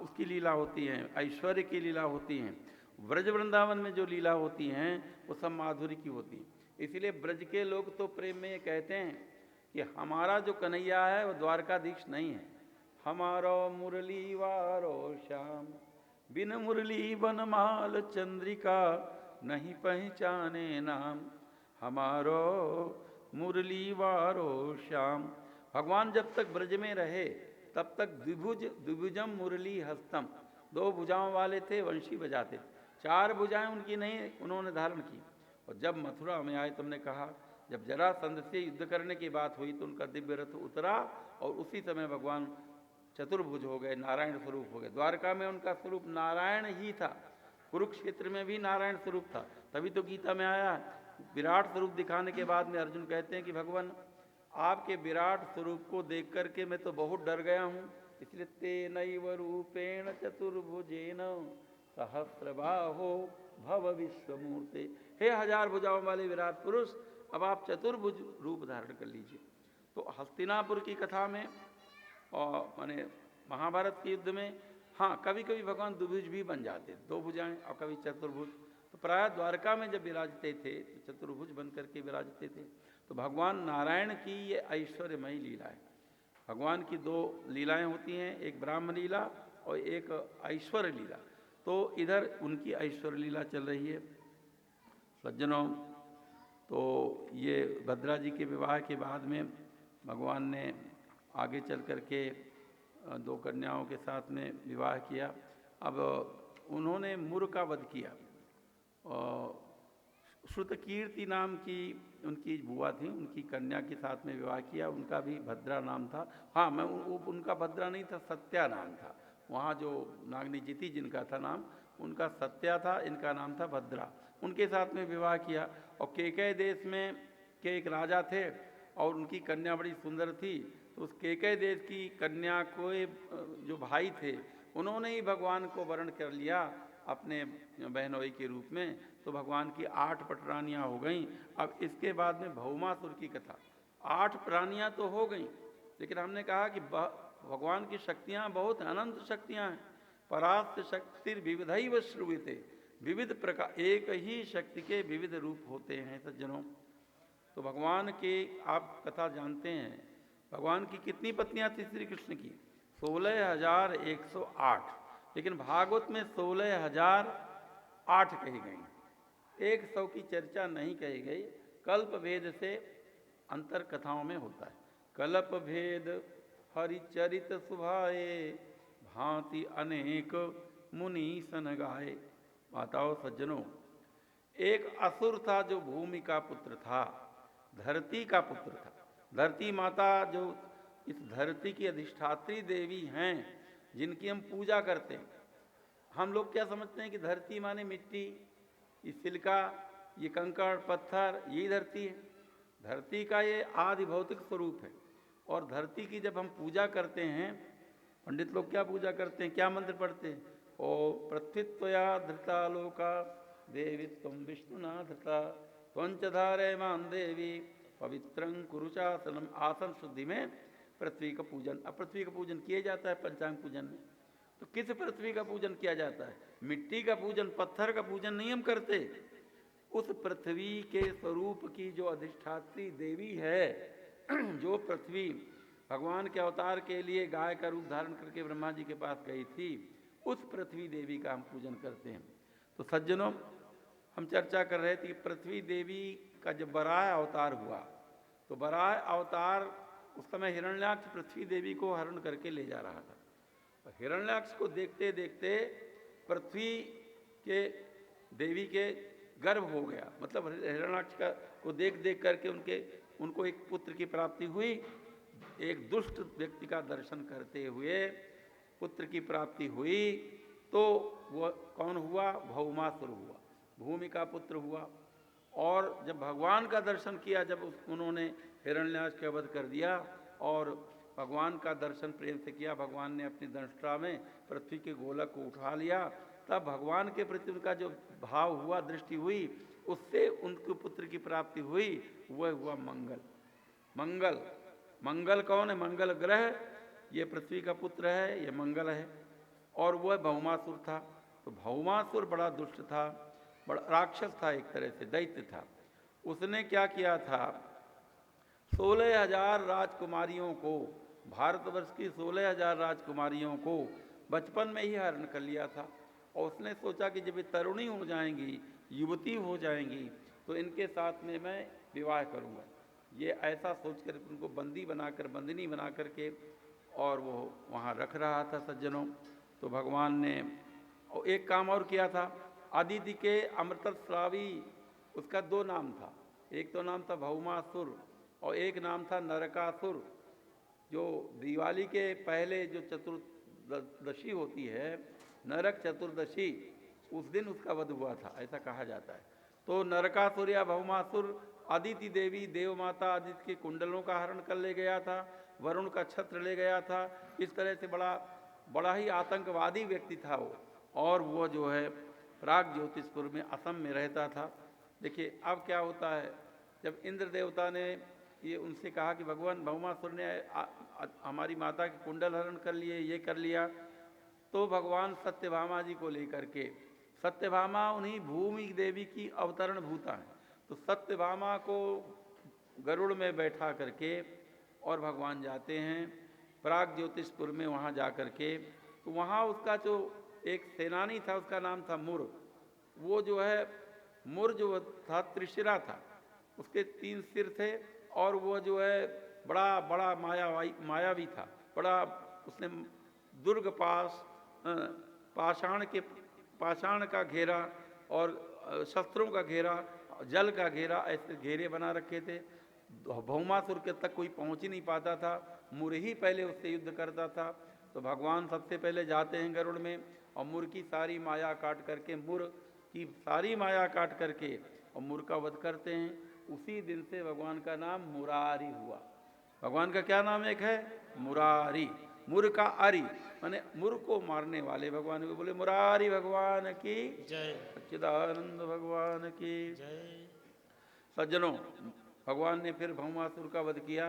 उसकी लीला होती है, ऐश्वर्य की लीला होती हैं। ब्रज वृंदावन में जो लीला होती हैं वो सब माधुरी की होती हैं। इसलिए ब्रज के लोग तो प्रेम में ये कहते हैं कि हमारा जो कन्हैया है वो द्वारकाधीश नहीं है। हमारो मुरली वारो श्याम, बिन मुरली बनमाल चंद्रिका, नहीं पहचाने नाम। हमारो मुरली वारो श्याम। भगवान जब तक ब्रज में रहे तब तक द्विभुजम मुरली हस्तम, दो भुजाओं वाले थे, वंशी बजाते। चार भुजाएं उनकी नहीं उन्होंने धारण की। और जब मथुरा में आए, तुमने कहा जब जरासंध से युद्ध करने की बात हुई तो उनका दिव्य रथ उतरा और उसी समय भगवान चतुर्भुज हो गए, नारायण स्वरूप हो गए। द्वारका में उनका स्वरूप नारायण ही था, कुरुक्षेत्र में भी नारायण स्वरूप था। तभी तो गीता में आया, विराट स्वरूप दिखाने के बाद में अर्जुन कहते हैं कि भगवान आपके विराट स्वरूप को देख करके मैं तो बहुत डर गया हूँ, इसलिए तेनैव रूपेण चतुर्भुजेन सहस्रबाहो भव विश्वमूर्ते। हे हजार भुजाओं वाले विराट पुरुष, अब आप चतुर्भुज रूप धारण कर लीजिए। तो हस्तिनापुर की कथा में और माने महाभारत के युद्ध में हाँ कभी कभी भगवान द्विभुज भी बन जाते, दो भुजाएं, और कभी चतुर्भुज। तो प्राय द्वारका में जब विराजते थे तो चतुर्भुज बन करके विराजते थे। तो भगवान नारायण की ये ऐश्वर्यमयी लीला है। भगवान की दो लीलाएं होती हैं, एक ब्राह्म लीला और एक ऐश्वर्य लीला। तो इधर उनकी ऐश्वर्य लीला चल रही है सज्जनों। तो ये भद्रा जी के विवाह के बाद में भगवान ने आगे चल कर के दो कन्याओं के साथ में विवाह किया। अब उन्होंने मुर का वध किया। श्रुतकीर्ति नाम की उनकी बुआ थी, उनकी कन्या के साथ में विवाह किया। उनका भी भद्रा नाम था। हाँ, मैं उनका भद्रा नहीं था, सत्या नाम था। वहाँ जो नागनी जीती जिनका था नाम, उनका सत्या था, इनका नाम था भद्रा। उनके साथ में विवाह किया। और केकय देश में के एक राजा थे और उनकी कन्या बड़ी सुंदर थी। तो उस केकय देश की कन्या को जो भाई थे उन्होंने ही भगवान को वर्ण कर लिया अपने बहनोई के रूप में। तो भगवान की 8 पटरानियाँ हो गईं। अब इसके बाद में भौमासुर की कथा। 8 प्राणियाँ तो हो गईं, लेकिन हमने कहा कि भगवान की शक्तियाँ बहुत अनंत शक्तियाँ हैं। परास्त शक्ति विविधैव श्रूयते, विविध प्रकार, एक ही शक्ति के विविध रूप होते हैं सज्जनों। तो भगवान के आप कथा जानते हैं, भगवान की कितनी पत्नियां थी श्री कृष्ण की? 16,108। लेकिन भागवत में 16,008 कही गई, 100 की चर्चा नहीं कही गई। कल्प भेद से अंतर कथाओं में होता है। कल्प भेद हरिचरित सुभाए, भांति अनेक मुनि सन गाए। माताओं सज्जनों, एक असुर था जो भूमि का पुत्र था, धरती का पुत्र था। धरती माता जो इस धरती की अधिष्ठात्री देवी हैं, जिनकी हम पूजा करते हैं। हम लोग क्या समझते हैं कि धरती माने मिट्टी, ये सिलिका, ये कंकड़ पत्थर, यही धरती है। धरती का ये आदि भौतिक स्वरूप है। और धरती की जब हम पूजा करते हैं, पंडित लोग क्या पूजा करते हैं, क्या मंत्र पढ़ते हैं? ओ पृथ्वीत्वया धृता लोका, देवी तुम विष्णुना धृता, त्वंच धारे मान देवी, पवित्रं कुरुचासनम। आसन शुद्धि में पृथ्वी का पूजन। अब पृथ्वी का पूजन किया जाता है पंचांग पूजन में। तो किस पृथ्वी का पूजन किया जाता है? मिट्टी का पूजन, पत्थर का पूजन नहीं हम करते। उस पृथ्वी के स्वरूप की जो अधिष्ठात्री देवी है, जो पृथ्वी भगवान के अवतार के लिए गाय का रूप धारण करके ब्रह्मा जी के पास गई थी, उस पृथ्वी देवी का हम पूजन करते हैं। तो सज्जनों, हम चर्चा कर रहे थे कि पृथ्वी देवी का जब बराह अवतार हुआ, तो बराह अवतार उस समय हिरण्याक्ष पृथ्वी देवी को हरण करके ले जा रहा था। तो हिरण्याक्ष को देखते देखते पृथ्वी के देवी के गर्भ हो गया। मतलब हिरण्याक्ष का को देख देख करके उनको एक पुत्र की प्राप्ति हुई। एक दुष्ट व्यक्ति का दर्शन करते हुए पुत्र की प्राप्ति हुई। तो वह कौन हुआ? भौमासुर हुआ, भूमि का पुत्र हुआ। और जब भगवान का दर्शन किया, जब उन्होंने हिरण्याक्ष का वध कर दिया और भगवान का दर्शन प्रेम से किया, भगवान ने अपनी दंष्ट्रा में पृथ्वी के गोलक को उठा लिया, तब भगवान के प्रति उनका जो भाव हुआ, दृष्टि हुई, उससे उनके पुत्र की प्राप्ति हुई। वह हुआ मंगल। मंगल, मंगल कौन है? मंगल ग्रह, ये पृथ्वी का पुत्र है, ये मंगल है। और वह भौमासुर था। तो भौमासुर बड़ा दुष्ट था, बड़ा राक्षस था, एक तरह से दैत्य था। उसने क्या किया था, 16,000 राजकुमारियों को, भारतवर्ष की 16,000 राजकुमारियों को बचपन में ही हरण कर लिया था। और उसने सोचा कि जब ये तरुणी हो जाएंगी, युवती हो जाएंगी, तो इनके साथ में मैं विवाह करूँगा। ये ऐसा सोचकर उनको बंदी बनाकर, बंदिनी बना करके और वो वहाँ रख रहा था सज्जनों। तो भगवान ने एक काम और किया था, आदिति के अमृतस्रावी उसका 2 नाम था। एक तो नाम था भौमासुर और एक नाम था नरकासुर। जो दिवाली के पहले जो चतुर्दशी होती है, नरक चतुर्दशी, उस दिन उसका वध हुआ था, ऐसा कहा जाता है। तो नरकासुर या भौमासुर आदिति देवी, देव माता आदिति के कुंडलों का हरण कर ले गया था, वरुण का छत्र ले गया था। इस तरह से बड़ा ही आतंकवादी व्यक्ति था वो। और वो जो है प्राग ज्योतिषपुर में, असम में रहता था। देखिए अब क्या होता है, जब इंद्र देवता ने ये उनसे कहा कि भगवान भौमासुर ने हमारी माता के कुंडल हरण कर लिए, ये कर लिया, तो भगवान सत्यभामा जी को लेकर के, सत्यभामा उन्हीं भूमि देवी की अवतरण भूता है, तो सत्यभामा को गरुड़ में बैठा करके और भगवान जाते हैं प्राग ज्योतिषपुर में। वहाँ जा कर के तो वहाँ उसका जो एक सेनानी था, उसका नाम था मुर। वो जो है मुर जो था त्रिशिरा था, उसके 3 सिर थे और वो जो है बड़ा बड़ा मायावी था। बड़ा उसने दुर्ग पाषाण का घेरा और शस्त्रों का घेरा, जल का घेरा, ऐसे घेरे बना रखे थे। भौमासुर के तक कोई पहुंच ही नहीं पाता था, मुर ही पहले उससे युद्ध करता था। तो भगवान सबसे पहले जाते हैं गरुड़ में और मुर की सारी माया काट करके, मुर की सारी माया काट करके और मुर का वध करते हैं। उसी दिन से भगवान का नाम मुरारी हुआ। भगवान का क्या नाम एक है, मुरारी। मुर का आरी माने मुर को मारने वाले भगवान को बोले मुरारी भगवान की जय। सच्चिदानंद भगवान की जय। सज्जनों, भगवान ने फिर भौमासुर का वध किया।